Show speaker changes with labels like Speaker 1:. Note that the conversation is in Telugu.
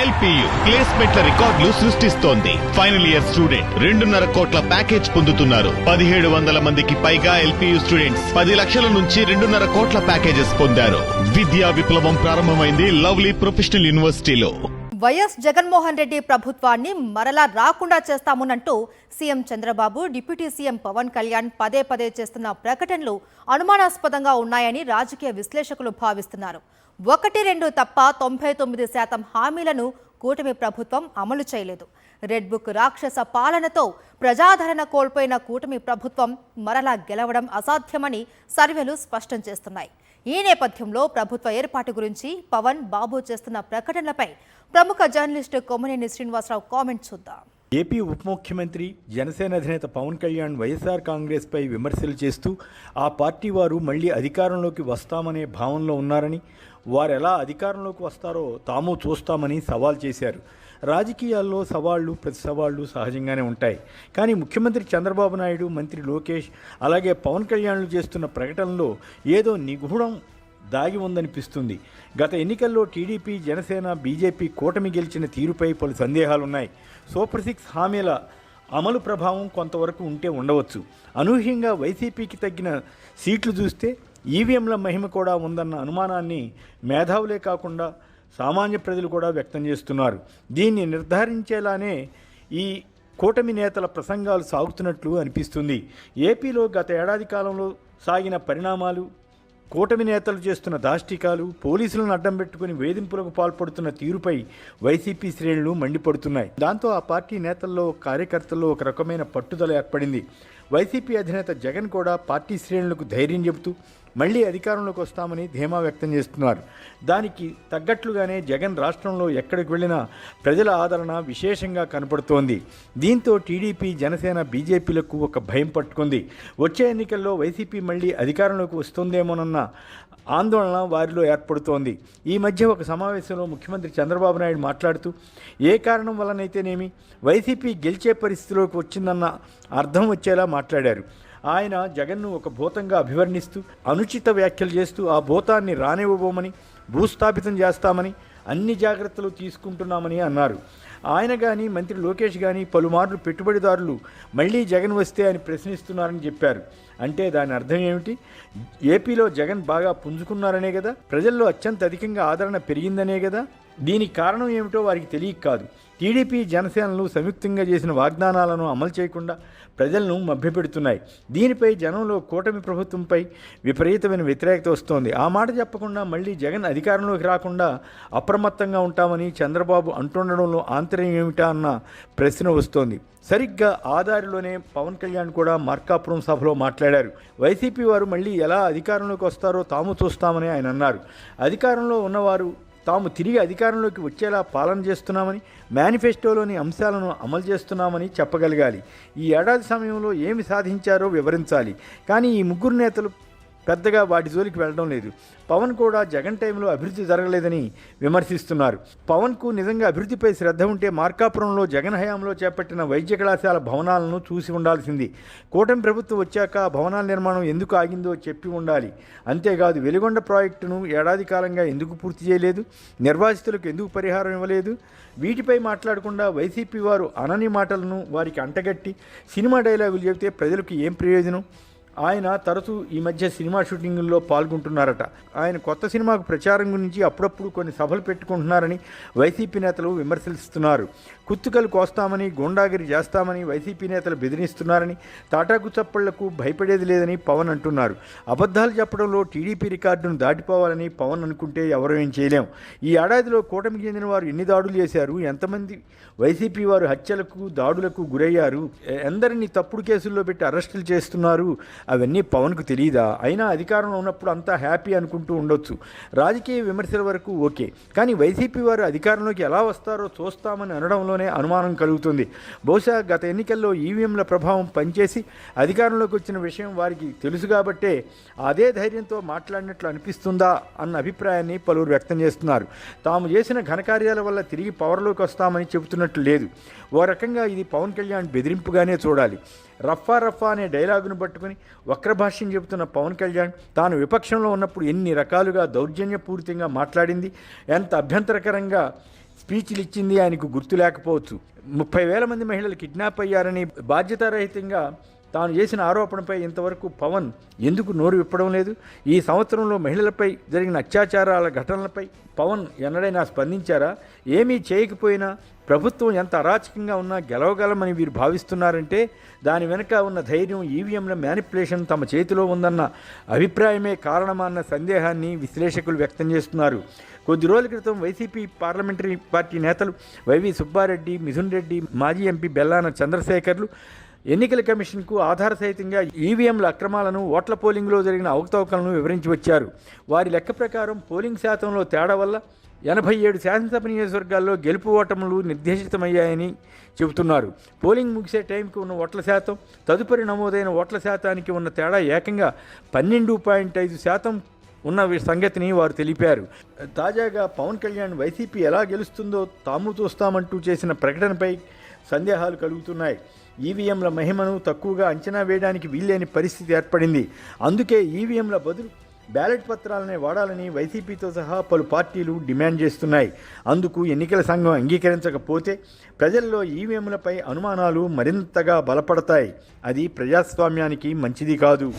Speaker 1: ఎల్పియు ప్లేస్మెంట్ల రికార్డులు సృష్టిస్తోంది. ఫైనల్ ఇయర్ స్టూడెంట్ 2.5 కోట్ల ప్యాకేజ్ పొందుతున్నారు. 1700 మందికి పైగా ఎల్పియు స్టూడెంట్స్ 10 లక్షల నుంచి 2.5 కోట్ల ప్యాకేజెస్ పొందారు. విద్యా విప్లవం ప్రారంభమైంది లవ్లీ ప్రొఫెషనల్ యూనివర్సిటీలో.
Speaker 2: వైఎస్ జగన్మోహన్ రెడ్డి ప్రభుత్వాన్ని మరలా రాకుండా చేస్తామునంటూ CM Chandrababu, deputy CM Pawan Kalyan పదే పదే చేస్తున్న ప్రకటనలు అనుమానాస్పదంగా ఉన్నాయని రాజకీయ విశ్లేషకులు భావిస్తున్నారు. 1-2 తప్ప 99% హామీలను కూటమి ప్రభుత్వం అమలు చేయలేదు. రెడ్ బుక్ రాక్షస పాలనతో ప్రజాదరణ కోల్పోయిన కూటమి ప్రభుత్వం మరలా గెలవడం అసాధ్యమని సర్వేలు స్పష్టం చేస్తున్నాయి. ఈ నేపథ్యంలో ప్రభుత్వ ఏర్పాటు గురించి పవన్, బాబు చేస్తున్న ప్రకటనలపై ప్రముఖ జర్నలిస్టు కొమ్మనేని శ్రీనివాసరావు కామెంట్ చూద్దాం.
Speaker 3: ఏపీ ఉప ముఖ్యమంత్రి జనసేన అధినేత పవన్ కళ్యాణ్ వైఎస్ఆర్ కాంగ్రెస్పై విమర్శలు చేస్తూ ఆ పార్టీ వారు మళ్లీ అధికారంలోకి వస్తామనే భావనలో ఉన్నారని, వారు ఎలా అధికారంలోకి వస్తారో తాము చూస్తామని సవాల్ చేశారు. రాజకీయాల్లో సవాళ్లు, ప్రతి సవాళ్లు సహజంగానే ఉంటాయి. కానీ ముఖ్యమంత్రి చంద్రబాబు నాయుడు, మంత్రి లోకేష్ అలాగే పవన్ కళ్యాణ్లు చేస్తున్న ప్రకటనలో ఏదో నిగూఢం దాగి ఉందనిపిస్తుంది. గత ఎన్నికల్లో టీడీపీ, జనసేన, బీజేపీ కూటమి గెలిచిన తీరుపై పలు సందేహాలున్నాయి. సూపర్ 6 హామీల అమలు ప్రభావం కొంతవరకు ఉంటే ఉండవచ్చు. అనూహ్యంగా వైసీపీకి తగ్గిన సీట్లు చూస్తే ఈవీఎంల మహిమ కూడా ఉందన్న అనుమానాన్ని మేధావులే కాకుండా సామాన్య ప్రజలు కూడా వ్యక్తం చేస్తున్నారు. దీన్ని నిర్ధారించేలానే ఈ కూటమి నేతల ప్రసంగాలు సాగుతున్నట్లు అనిపిస్తుంది. ఏపీలో గత ఏడాది కాలంలో సాగిన పరిణామాలు, కూటమి నేతలు చేస్తున్న దాష్టికాలు, పోలీసులను అడ్డం పెట్టుకుని వేధింపులకు పాల్పడుతున్న తీరుపై వైసీపీ శ్రేణులు మండిపడుతున్నాయి. దాంతో ఆ పార్టీ నేతల్లో, కార్యకర్తల్లో ఒక రకమైన పట్టుదల ఏర్పడింది. వైసీపీ అధినేత జగన్ కూడా పార్టీ శ్రేణులకు ధైర్యం చెబుతూ మళ్లీ అధికారంలోకి వస్తామని ధీమా వ్యక్తం చేస్తున్నారు. దానికి తగ్గట్లుగానే జగన్ రాష్ట్రంలో ఎక్కడికి వెళ్ళినా ప్రజల ఆదరణ విశేషంగా కనపడుతోంది. దీంతో టీడీపీ, జనసేన, బీజేపీలకు ఒక భయం పట్టుకుంది. వచ్చే ఎన్నికల్లో వైసీపీ మళ్లీ అధికారంలోకి వస్తుందేమోనన్న ఆందోళన వారిలో ఏర్పడుతోంది. ఈ మధ్య ఒక సమావేశంలో ముఖ్యమంత్రి చంద్రబాబు నాయుడు మాట్లాడుతూ ఏ కారణం వల్లనైతేనేమి వైసీపీ గెలిచే పరిస్థితిలోకి వచ్చిందన్న అర్థం వచ్చేలా మాట్లాడారు. ఆయన జగన్ను ఒక భూతంగా అభివర్ణిస్తూ అనుచిత వ్యాఖ్యలు చేస్తూ ఆ భూతాన్ని రానివ్వబోమని, భూస్థాపితం చేస్తామని అన్ని జాగ్రత్తలు తీసుకుంటున్నామని అన్నారు. ఆయన కానీ, మంత్రి లోకేష్ కానీ పలుమార్లు పెట్టుబడిదారులు మళ్లీ జగన్ వస్తే అని ప్రశ్నిస్తున్నారని చెప్పారు. అంటే దాని అర్థం ఏమిటి? ఏపీలో జగన్ బాగా పుంజుకున్నారనే కదా, ప్రజల్లో అత్యంత అధికంగా ఆదరణ పెరిగిందనే కదా. దీనికి కారణం ఏమిటో వారికి తెలియక కాదు. టీడీపీ, జనసేనలు సంయుక్తంగా చేసిన వాగ్దానాలను అమలు చేయకుండా ప్రజలను మభ్యపెడుతున్నాయి. దీనిపై జనంలో కూటమి ప్రభుత్వంపై విపరీతమైన వ్యతిరేకత వస్తోంది. ఆ మాట చెప్పకుండా మళ్లీ జగన్ అధికారంలోకి రాకుండా అప్రమత్తంగా ఉంటామని చంద్రబాబు అంటుండడంలో ఆంతర్యం ఏమిటా అన్న ప్రశ్న వస్తోంది. సరిగ్గా ఆ దారిలోనే పవన్ కళ్యాణ్ కూడా మార్కాపురం సభలో మాట్లాడారు. వైసీపీ వారు మళ్లీ ఎలా అధికారంలోకి వస్తారో తాము చూస్తామని ఆయన అన్నారు. అధికారంలో ఉన్నవారు తాము తిరిగి అధికారంలోకి వచ్చేలా పాలన చేస్తున్నామని, మేనిఫెస్టోలోని అంశాలను అమలు చేస్తున్నామని చెప్పగలగాలి. ఈ ఏడాది సమయంలో ఏమి సాధించారో వివరించాలి. కానీ ఈ ముగ్గురు నేతలు పెద్దగా వాటి జోలికి వెళ్ళడం లేదు. పవన్ కూడా జగన్ టైంలో అభివృద్ధి జరగలేదని విమర్శిస్తున్నారు. పవన్కు నిజంగా అభివృద్ధిపై శ్రద్ధ ఉంటే మార్కాపురంలో జగన్ హయాంలో చేపట్టిన వైద్య కళాశాల భవనాలను చూసి ఉండాల్సింది. కూటమి ప్రభుత్వం వచ్చాక భవనాల నిర్మాణం ఎందుకు ఆగిందో చెప్పి ఉండాలి. అంతేకాదు వెలిగొండ ప్రాజెక్టును ఏడాది కాలంగా ఎందుకు పూర్తి చేయలేదు, నిర్వాసితులకు ఎందుకు పరిహారం ఇవ్వలేదు, వీటిపై మాట్లాడకుండా వైసీపీ వారు అనని మాటలను వారికి అంటగట్టి సినిమా డైలాగులు చెబితే ప్రజలకు ఏం ప్రయోజనం? ఆయన తరచూ ఈ మధ్య సినిమా షూటింగుల్లో పాల్గొంటున్నారట. ఆయన కొత్త సినిమాకు ప్రచారం గురించి అప్పుడప్పుడు కొన్ని సభలు పెట్టుకుంటున్నారని వైసీపీ నేతలు విమర్శిస్తున్నారు. కుత్తుకలు కోస్తామని, గూండాగిరి చేస్తామని వైసీపీ నేతలు బెదిరిస్తున్నారని, తాటాకు చప్పళ్లకు భయపడేది లేదని పవన్ అంటున్నారు. అబద్ధాలు చెప్పడంలో టీడీపీ రికార్డును దాటిపోవాలని పవన్ అనుకుంటే ఎవరూ ఏం చేయలేం. ఈ ఏడాదిలో కూటమికి చెందిన వారు ఎన్ని దాడులు చేశారు, ఎంతమంది వైసీపీ వారు హత్యలకు, దాడులకు గురయ్యారు, ఎందరిని తప్పుడు కేసుల్లో పెట్టి అరెస్టులు చేస్తున్నారు, అవన్నీ పవన్కు తెలియదా? అయినా అధికారంలో ఉన్నప్పుడు అంతా హ్యాపీ అనుకుంటూ ఉండొచ్చు. రాజకీయ విమర్శల వరకు ఓకే, కానీ వైసీపీ వారు అధికారంలోకి ఎలా వస్తారో చూస్తామని అనడంలోనే అనుమానం కలుగుతుంది. బహుశా గత ఎన్నికల్లో ఈవీఎంల ప్రభావం పనిచేసి అధికారంలోకి వచ్చిన విషయం వారికి తెలుసు కాబట్టే అదే ధైర్యంతో మాట్లాడినట్లు అనిపిస్తుందా అన్న అభిప్రాయాన్ని పలువురు వ్యక్తం చేస్తున్నారు. తాము చేసిన ఘనకార్యాల వల్ల తిరిగి పవర్లోకి వస్తామని చెబుతున్నట్లు లేదు. ఓ రకంగా ఇది పవన్ కళ్యాణ్ బెదిరింపుగానే చూడాలి. రఫా రఫా అనే డైలాగును పట్టుకుని వక్రభాష్యం చెబుతున్న పవన్ కళ్యాణ్ తాను విపక్షంలో ఉన్నప్పుడు ఎన్ని రకాలుగా దౌర్జన్యపూరితంగా మాట్లాడింది, ఎంత అభ్యంతరకరంగా స్పీచ్లు ఇచ్చింది ఆయనకు గుర్తు లేకపోవచ్చు. 30,000 మంది మహిళలు కిడ్నాప్ అయ్యారని బాధ్యతారహితంగా తాను చేసిన ఆరోపణపై ఇంతవరకు పవన్ ఎందుకు నోరు విప్పడం లేదు? ఈ సంవత్సరంలో మహిళలపై జరిగిన అత్యాచారాల ఘటనలపై పవన్ ఎన్నడైనా స్పందించారా? ఏమీ చేయకపోయినా ప్రభుత్వం ఎంత అరాచకంగా ఉన్నా గెలవగలమని వీరు భావిస్తున్నారంటే దాని వెనుక ఉన్న ధైర్యం, ఈవీఎంల మ్యానిపులేషన్ తమ చేతిలో ఉందన్న అభిప్రాయమే కారణమన్న సందేహాన్ని విశ్లేషకులు వ్యక్తం చేస్తున్నారు. కొద్ది రోజుల క్రితం వైసీపీ పార్లమెంటరీ పార్టీ నేతలు వైవి సుబ్బారెడ్డి, మిథున్ రెడ్డి, మాజీ ఎంపీ బెల్లాన చంద్రశేఖర్లు ఎన్నికల కమిషన్కు ఆధారసహితంగా ఈవీఎంల అక్రమాలను, ఓట్ల పోలింగ్లో జరిగిన అవకతవకలను వివరించి వచ్చారు. వారి లెక్క ప్రకారం పోలింగ్ శాతంలో తేడా వల్ల 87 శాసనసభ నియోజకవర్గాల్లో గెలుపు ఓటములు నిర్దేశితమయ్యాయని చెబుతున్నారు. పోలింగ్ ముగిసే టైంకి ఉన్న ఓట్ల శాతం, తదుపరి నమోదైన ఓట్ల శాతానికి ఉన్న తేడా ఏకంగా 12.5% ఉన్న సంగతిని వారు తెలిపారు. తాజాగా పవన్ కళ్యాణ్ వైసీపీ ఎలా గెలుస్తుందో తాము చూస్తామంటూ చేసిన ప్రకటనపై సందేహాలు కలుగుతున్నాయి. ఈవీఎంల మహిమను తక్కువగా అంచనా వేయడానికి వీల్లేని పరిస్థితి ఏర్పడింది. అందుకే ఈవీఎంల బదులు బ్యాలెట్ పత్రాలనే వాడాలని వైసీపీతో సహా పలు పార్టీలు డిమాండ్ చేస్తున్నాయి. అందుకు ఎన్నికల సంఘం అంగీకరించకపోతే ప్రజల్లో ఈవీఎంలపై అనుమానాలు మరింతగా బలపడతాయి. అది ప్రజాస్వామ్యానికి మంచిది కాదు.